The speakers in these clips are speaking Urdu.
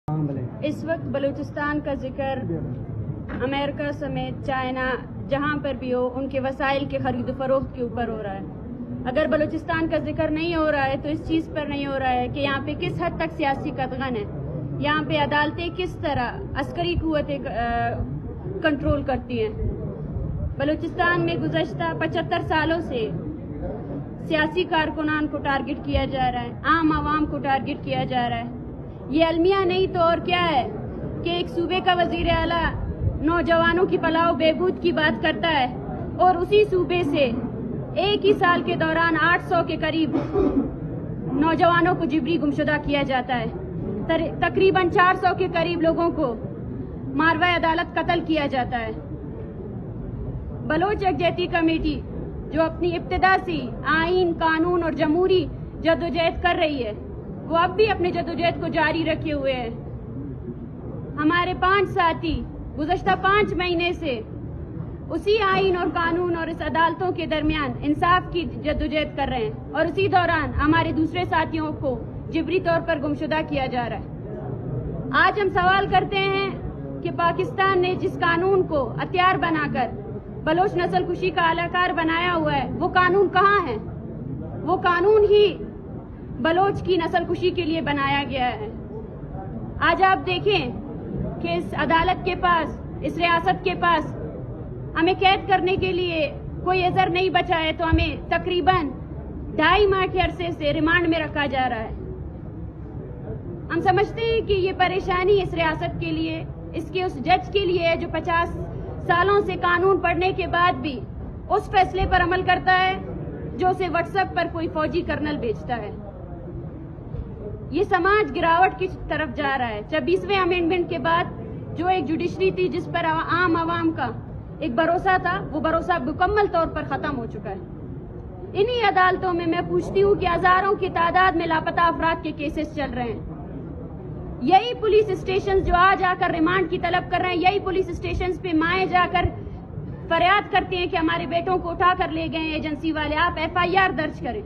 اس وقت بلوچستان کا ذکر امریکہ سمیت چائنا جہاں پر بھی ہو ان کے وسائل کے خرید و فروخت کے اوپر ہو رہا ہے۔ اگر بلوچستان کا ذکر نہیں ہو رہا ہے تو اس چیز پر نہیں ہو رہا ہے کہ یہاں پہ کس حد تک سیاسی قدغن ہے، یہاں پہ عدالتیں کس طرح عسکری قوتیں کنٹرول کرتی ہیں۔ بلوچستان میں گزشتہ 75 سالوں سے سیاسی کارکنان کو ٹارگٹ کیا جا رہا ہے، عام عوام کو ٹارگٹ کیا جا رہا ہے۔ یہ المیہ نہیں تو اور کیا ہے کہ ایک صوبے کا وزیر اعلیٰ نوجوانوں کی فلاح و بہبود کی بات کرتا ہے اور اسی صوبے سے ایک ہی سال کے دوران 800 کے قریب نوجوانوں کو جبری گمشدہ کیا جاتا ہے، تقریباً 400 کے قریب لوگوں کو ماروائے عدالت قتل کیا جاتا ہے۔ بلوچ یکجہتی کمیٹی جو اپنی ابتدا سے آئین، قانون اور جمہوری جدوجہد کر رہی ہے وہ اب بھی اپنے جدوجہد کو جاری رکھے ہوئے ہیں۔ ہمارے 5 ساتھی گزشتہ 5 مہینے سے اسی آئین اور قانون اور اس عدالتوں کے درمیان انصاف کی جدوجہد کر رہے ہیں اور اسی دوران ہمارے دوسرے ساتھیوں کو جبری طور پر گمشدہ کیا جا رہا ہے۔ آج ہم سوال کرتے ہیں کہ پاکستان نے جس قانون کو ہتھیار بنا کر بلوچ نسل کشی کا اعلی کار بنایا ہوا ہے وہ قانون کہاں ہے؟ وہ قانون ہی بلوچ کی نسل کشی کے لیے بنایا گیا ہے۔ آج آپ دیکھیں کہ اس عدالت کے پاس، اس ریاست کے پاس ہمیں قید کرنے کے لیے کوئی عذر نہیں بچا ہے تو ہمیں تقریباً 2.5 ماہ کے عرصے سے ریمانڈ میں رکھا جا رہا ہے۔ ہم سمجھتے ہیں کہ یہ پریشانی اس ریاست کے لیے، اس کے اس جج کے لیے ہے جو 50 سالوں سے قانون پڑھنے کے بعد بھی اس فیصلے پر عمل کرتا ہے جو اسے واٹس ایپ پر کوئی فوجی کرنل بھیجتا ہے۔ یہ سماج گراوٹ کی طرف جا رہا ہے۔ 26ویں امینڈمنٹ کے بعد جو ایک جوڈیشری تھی جس پر عام عوام کا ایک بھروسہ تھا وہ بھروسہ مکمل طور پر ختم ہو چکا ہے۔ انہی عدالتوں میں پوچھتی ہوں کہ ہزاروں کی تعداد میں لاپتہ افراد کے کیسز چل رہے ہیں۔ یہی پولیس اسٹیشنز جو آج آ کر ریمانڈ کی طلب کر رہے ہیں، یہی پولیس اسٹیشنز پہ مائیں جا کر فریاد کرتے ہیں کہ ہمارے بیٹوں کو اٹھا کر لے گئے ایجنسی والے، آپ FIR درج کریں،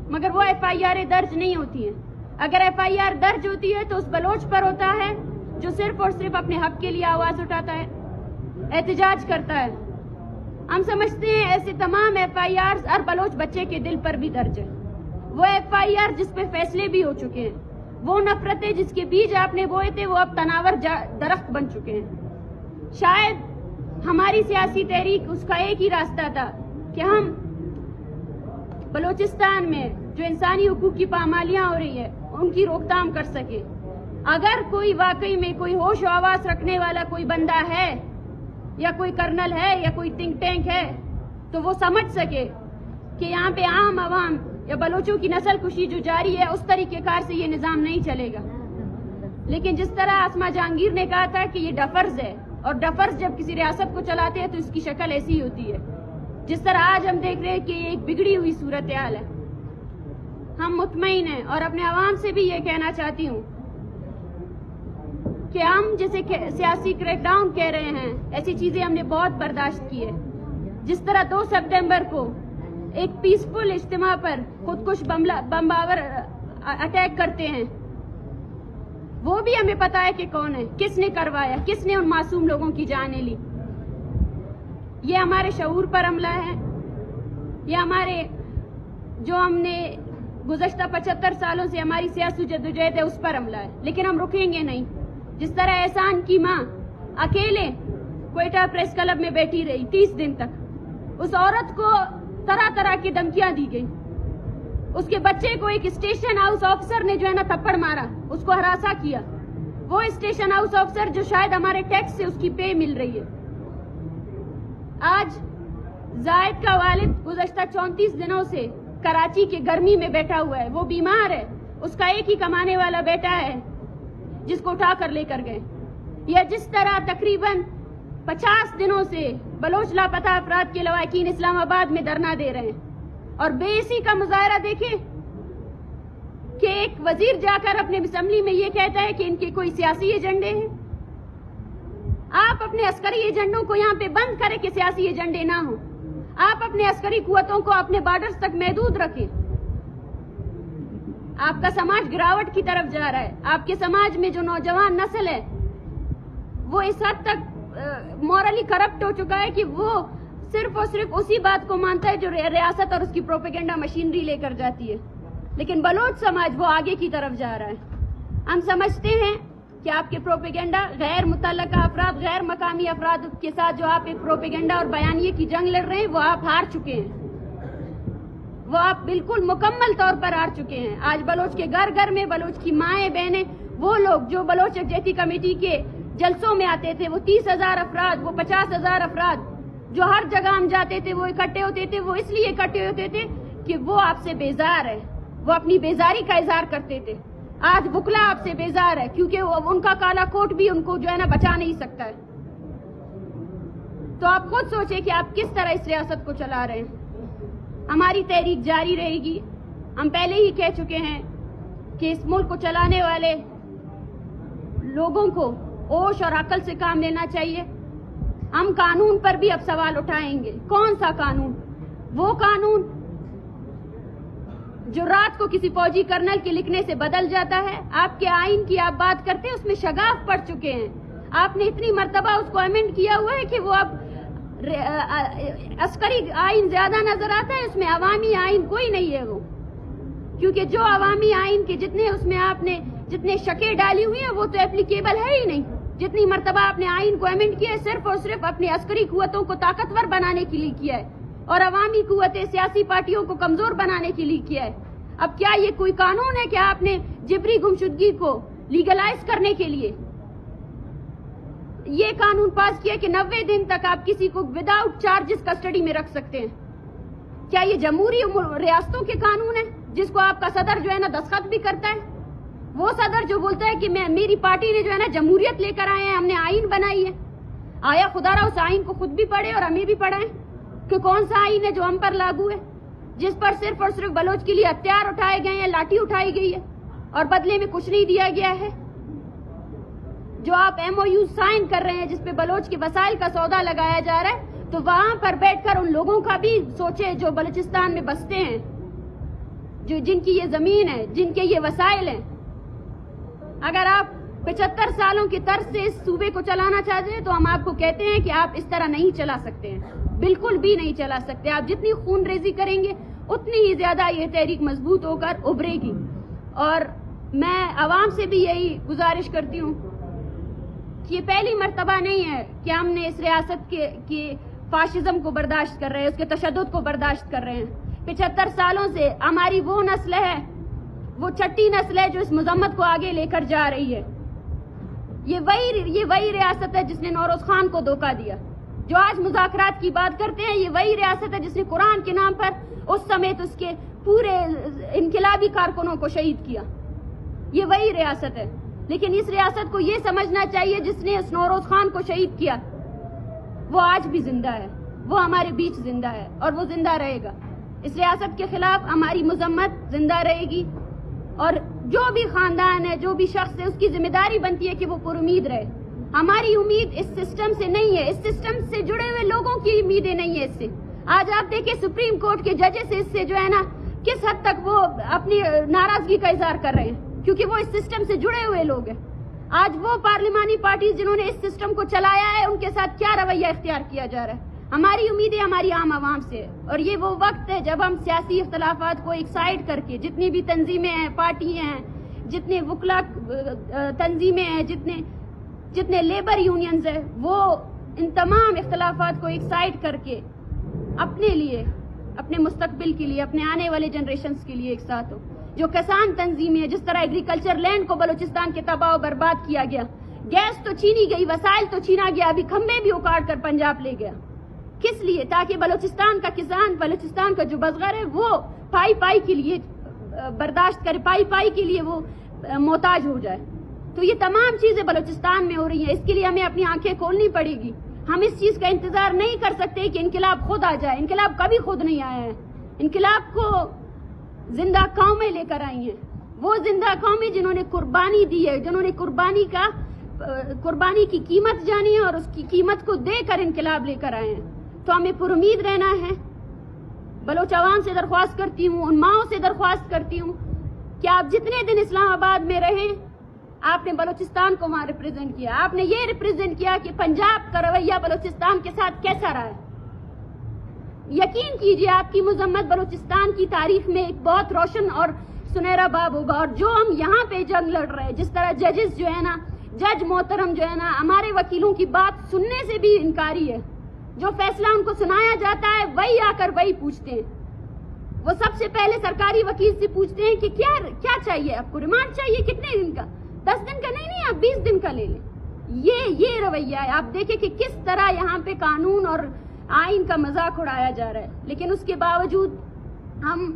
مگر وہ FIR درج نہیں ہوتی ہیں۔ اگر FIR درج ہوتی ہے تو اس بلوچ پر ہوتا ہے جو صرف اور صرف اپنے حق کے لیے آواز اٹھاتا ہے، احتجاج کرتا ہے۔ ہم سمجھتے ہیں ایسے تمام FIRs ہر بلوچ بچے کے دل پر بھی درج ہے۔ وہ FIR جس پہ فیصلے بھی ہو چکے ہیں، وہ نفرتیں جس کے بیج آپ نے بوئے تھے وہ اب تناور درخت بن چکے ہیں۔ شاید ہماری سیاسی تحریک اس کا ایک ہی راستہ تھا کہ ہم بلوچستان میں جو انسانی حقوق کی پامالیاں ہو رہی ہے ان کی روک تھام کر سکے۔ اگر کوئی واقعی میں کوئی ہوش و حواس رکھنے والا کوئی بندہ ہے یا کوئی کرنل ہے یا کوئی تھنک ٹینک ہے تو وہ سمجھ سکے کہ یہاں پہ عام عوام یا بلوچوں کی نسل کشی جو جاری ہے اس طریقہ کار سے یہ نظام نہیں چلے گا۔ لیکن جس طرح اسما جہانگیر نے کہا تھا کہ یہ ڈفرز ہے اور ڈفرز جب کسی ریاست کو چلاتے ہیں تو اس کی شکل ایسی ہوتی ہے، جس طرح آج ہم دیکھ رہے ہیں کہ یہ ایک بگڑی ہوئی صورتحال ہے۔ ہم مطمئن ہیں اور اپنے عوام سے بھی یہ کہنا چاہتی ہوں کہ ہم جیسے سیاسی کریک ڈاؤن کہہ رہے ہیں ایسی چیزیں ہم نے بہت برداشت کی ہے۔ جس طرح 2 سپٹمبر کو ایک پیسفل اجتماع پر خودکش بمباور اٹیک کرتے ہیں، وہ بھی ہمیں پتا ہے کہ کون ہے، کس نے کروایا، کس نے ان معصوم لوگوں کی جانیں لی۔ یہ ہمارے شعور پر حملہ ہے، یہ ہمارے جو ہم نے گزشتہ 75 سالوں سے ہماری سیاسی جدوجہد ہے اس پر حملہ ہے، لیکن ہم رکیں گے نہیں۔ جس طرح احسان کی ماں اکیلے کوئٹہ پریس کلب میں بیٹھی رہی 30 دن تک، اس عورت کو طرح طرح کی دھمکیاں دی گئی، اس کے بچے کو ایک اسٹیشن ہاؤس آفیسر نے جو ہے نا تھپڑ مارا، اس کو ہراساں کیا، وہ اسٹیشن ہاؤس آفیسر جو شاید ہمارے ٹیکس سے اس کی پے مل رہی ہے۔ آج زائد کا والد گزشتہ 34 دنوں سے کراچی کے گرمی میں بیٹھا ہوا ہے، وہ بیمار ہے، اس کا ایک ہی کمانے والا بیٹا ہے جس کو اٹھا کر لے کر گئے۔ یا جس طرح تقریباً 50 دنوں سے بلوچ لاپتہ افراد کے لواحقین اسلام آباد میں دھرنا دے رہے ہیں، اور بے حسی کا مظاہرہ دیکھیں کہ ایک وزیر جا کر اپنے اسمبلی میں یہ کہتا ہے کہ ان کے کوئی سیاسی ایجنڈے ہیں۔ آپ اپنے عسکری ایجنڈوں کو یہاں پہ بند کریں کہ سیاسی ایجنڈے نہ ہوں، آپ اپنے عسکری قوتوں کو اپنے بارڈرز تک محدود رکھیں۔ آپ کا سماج گراوٹ کی طرف جا رہا ہے. آپ کے سماج میں جو نوجوان نسل ہے وہ اس حد تک مورلی کرپٹ ہو چکا ہے کہ وہ صرف اور صرف اسی بات کو مانتا ہے جو ریاست اور اس کی پروپیگنڈا مشینری لے کر جاتی ہے. لیکن بلوچ سماج وہ آگے کی طرف جا رہا ہے. ہم سمجھتے ہیں کہ آپ کے پروپیگنڈا غیر متعلقہ افراد، غیر مقامی افراد کے ساتھ جو آپ ایک پروپیگنڈا اور بیانیے کی جنگ لڑ رہے ہیں وہ آپ ہار چکے ہیں. وہ آپ بالکل مکمل طور پر ہار چکے ہیں. آج بلوچ کے گھر گھر میں بلوچ کی مائیں بہنیں، وہ لوگ جو بلوچ یکجہتی کمیٹی کے جلسوں میں آتے تھے، وہ 30,000 افراد، وہ 50,000 افراد جو ہر جگہ ہم جاتے تھے وہ اکٹھے ہوتے تھے، وہ اس لیے اکٹھے ہوتے تھے کہ وہ آپ سے بیزار ہے. وہ اپنی بیزاری کا اظہار کرتے تھے. آج بکلا آپ سے بیزار ہے کیونکہ ان کا کالا کوٹ بھی ان کو جو ہے نا بچا نہیں سکتا ہے. تو آپ خود سوچیں کہ آپ کس طرح اس ریاست کو چلا رہے ہیں. ہماری تحریک جاری رہے گی. ہم پہلے ہی کہہ چکے ہیں کہ اس ملک کو چلانے والے لوگوں کو ہوش اور عقل سے کام لینا چاہیے. ہم قانون پر بھی اب سوال اٹھائیں گے. کون سا قانون؟ وہ قانون جو رات کو کسی فوجی کرنل کے لکھنے سے بدل جاتا ہے. آپ کے آئین کی آپ بات کرتے ہیں، اس میں شگاف پڑ چکے ہیں. آپ نے اتنی مرتبہ اس کو امینڈ کیا ہوا ہے کہ وہ اب عسکری آئین زیادہ نظر آتا ہے، اس میں عوامی آئین کوئی نہیں ہے. وہ کیونکہ جو عوامی آئین کے جتنے اس میں آپ نے جتنے شکیں ڈالی ہوئی ہیں وہ تو اپلیکیبل ہے ہی نہیں. جتنی مرتبہ آپ نے آئین کو امینڈ کیا ہے صرف اور صرف اپنی عسکری قوتوں کو طاقتور بنانے کے لیے کیا ہے اور عوامی قوتیں سیاسی پارٹیوں کو کمزور بنانے کے لیے کیا ہے. اب کیا یہ کوئی قانون ہے کہ آپ نے جبری گمشدگی کو لیگلائز کرنے کے لیے یہ قانون پاس کیا کہ 90 دن تک آپ کسی کو وداؤٹ چارجز کسٹڈی میں رکھ سکتے ہیں؟ کیا یہ جمہوری ریاستوں کے قانون ہے جس کو آپ کا صدر جو ہے نا دستخط بھی کرتا ہے؟ وہ صدر جو بولتا ہے کہ میری پارٹی نے جو ہے نا جمہوریت لے کر آئے ہیں، ہم نے آئین بنائی ہے. آیا خدا را اس آئین کو خود بھی پڑھے اور ہمیں بھی پڑھائیں کہ کون سا آئین ہے جو ہم پر لاگو ہے، جس پر صرف اور صرف بلوچ کے لیے ہتھیار اٹھائے گئے ہیں، لاٹھی اٹھائی گئی ہے اور بدلے میں کچھ نہیں دیا گیا ہے. جو آپ MOU سائن کر رہے ہیں جس پہ بلوچ کے وسائل کا سودا لگایا جا رہا ہے، تو وہاں پر بیٹھ کر ان لوگوں کا بھی سوچے جو بلوچستان میں بستے ہیں، جن کی یہ زمین ہے، جن کے یہ وسائل ہیں. اگر آپ 75 سالوں کی طرز سے اس صوبے کو چلانا چاہتے ہیں تو ہم آپ کو کہتے ہیں کہ آپ اس طرح نہیں چلا سکتے ہیں، بالکل بھی نہیں چلا سکتے. آپ جتنی خون ریزی کریں گے اتنی ہی زیادہ یہ تحریک مضبوط ہو کر ابھرے گی. اور میں عوام سے بھی یہی گزارش کرتی ہوں کہ یہ پہلی مرتبہ نہیں ہے کہ ہم نے اس ریاست کے فاشزم کو برداشت کر رہے ہیں، اس کے تشدد کو برداشت کر رہے ہیں. 75 سالوں سے ہماری وہ نسل ہے، وہ چھٹی نسل ہے جو اس مذمت کو آگے لے کر جا رہی ہے. یہ وہی ریاست ہے جس نے نوروز خان کو دھوکہ دیا. جو آج مذاکرات کی بات کرتے ہیں یہ وہی ریاست ہے جس نے قرآن کے نام پر اس سمیت اس کے پورے انقلابی کارکنوں کو شہید کیا. یہ وہی ریاست ہے. لیکن اس ریاست کو یہ سمجھنا چاہیے جس نے اس نوروز خان کو شہید کیا وہ آج بھی زندہ ہے، وہ ہمارے بیچ زندہ ہے اور وہ زندہ رہے گا. اس ریاست کے خلاف ہماری مذمت زندہ رہے گی اور جو بھی خاندان ہے، جو بھی شخص ہے، اس کی ذمہ داری بنتی ہے کہ وہ پر امید رہے. ہماری امید اس سسٹم سے نہیں ہے، اس سسٹم سے جڑے ہوئے لوگوں کی امیدیں نہیں ہیں. اس سے آج آپ دیکھیں سپریم کورٹ کے ججز اس سے جو ہے نا کس حد تک وہ اپنی ناراضگی کا اظہار کر رہے ہیں کیونکہ وہ اس سسٹم سے جڑے ہوئے لوگ ہیں. آج وہ پارلیمانی پارٹیز جنہوں نے اس سسٹم کو چلایا ہے ان کے ساتھ کیا رویہ اختیار کیا جا رہا ہے. ہماری امیدیں ہماری عام عوام سے ہے اور یہ وہ وقت ہے جب ہم سیاسی اختلافات کو ایک سائڈ کر کے جتنی بھی تنظیمیں ہیں، پارٹیاں ہیں، جتنے وکلا تنظیمیں ہیں، جتنے لیبر یونینز ہیں، وہ ان تمام اختلافات کو ایک سائڈ کر کے اپنے لیے، اپنے مستقبل کے لیے، اپنے آنے والے جنریشنز کے لیے ایک ساتھ ہو. جو کسان تنظیمیں ہیں، جس طرح ایگریکلچر لینڈ کو بلوچستان کے تباہ و برباد کیا گیا، گیس تو چھینی گئی، وسائل تو چھینا گیا، ابھی کھمبے بھی اکاڑ کر پنجاب لے گیا. کس لیے؟ تاکہ بلوچستان کا کسان، بلوچستان کا جو بزگر ہے وہ پائی کے لیے برداشت کرے، پائی کے لیے وہ محتاج ہو جائے. تو یہ تمام چیزیں بلوچستان میں ہو رہی ہیں. اس کے لیے ہمیں اپنی آنکھیں کھولنی پڑے گی. ہم اس چیز کا انتظار نہیں کر سکتے کہ انقلاب خود آ جائے. انقلاب کبھی خود نہیں آیا ہے. انقلاب کو زندہ قومیں لے کر آئی ہیں. وہ زندہ قومیں جنہوں نے قربانی دی ہے، جنہوں نے قربانی کی قیمت جانی ہے اور اس کی قیمت کو دے کر انقلاب لے کر آئے ہیں. تو ہمیں پر امید رہنا ہے. بلوچ عوام سے درخواست کرتی ہوں، ان ماؤں سے درخواست کرتی ہوں کہ آپ جتنے دن اسلام آباد میں رہیں آپ نے بلوچستان کو وہاں ریپرزینٹ کیا. آپ نے یہ ریپرزینٹ کیا کہ پنجاب کا رویہ بلوچستان کے ساتھ کیسا رہا ہے. یقین کیجئے آپ کی مذمت بلوچستان کی تاریخ میں ایک بہت روشن اور سنہرا باب ہوگا. اور جو ہم یہاں پہ جنگ لڑ رہے ہیں, جس طرح ججز جو ہے نا, جج محترم جو ہے نا, ہمارے وکیلوں کی بات سننے سے بھی انکاری ہے. جو فیصلہ ان کو سنایا جاتا ہے وہی آ کر وہی پوچھتے ہیں. وہ سب سے پہلے سرکاری وکیل سے پوچھتے ہیں کہ کیا چاہیے آپ کو, ریمانڈ چاہیے کتنے دن کا, 10 دن کا نہیں, آپ 20 دن کا لے لیں. یہ رویہ ہے. آپ دیکھیں کہ کس طرح یہاں پہ قانون اور آئین کا مذاق اڑایا جا رہا ہے. لیکن اس کے باوجود ہم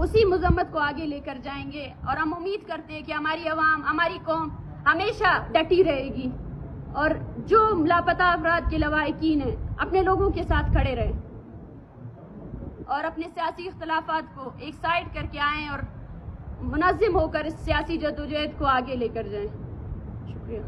اسی مذمت کو آگے لے کر جائیں گے, اور ہم امید کرتے ہیں کہ ہماری عوام, ہماری قوم ہمیشہ ڈٹی رہے گی, اور جو لاپتہ افراد کے لواحقین ہیں اپنے لوگوں کے ساتھ کھڑے رہیں, اور اپنے سیاسی اختلافات کو ایک سائڈ کر کے آئیں اور منظم ہو کر اس سیاسی جدوجہد کو آگے لے کر جائیں. شکریہ.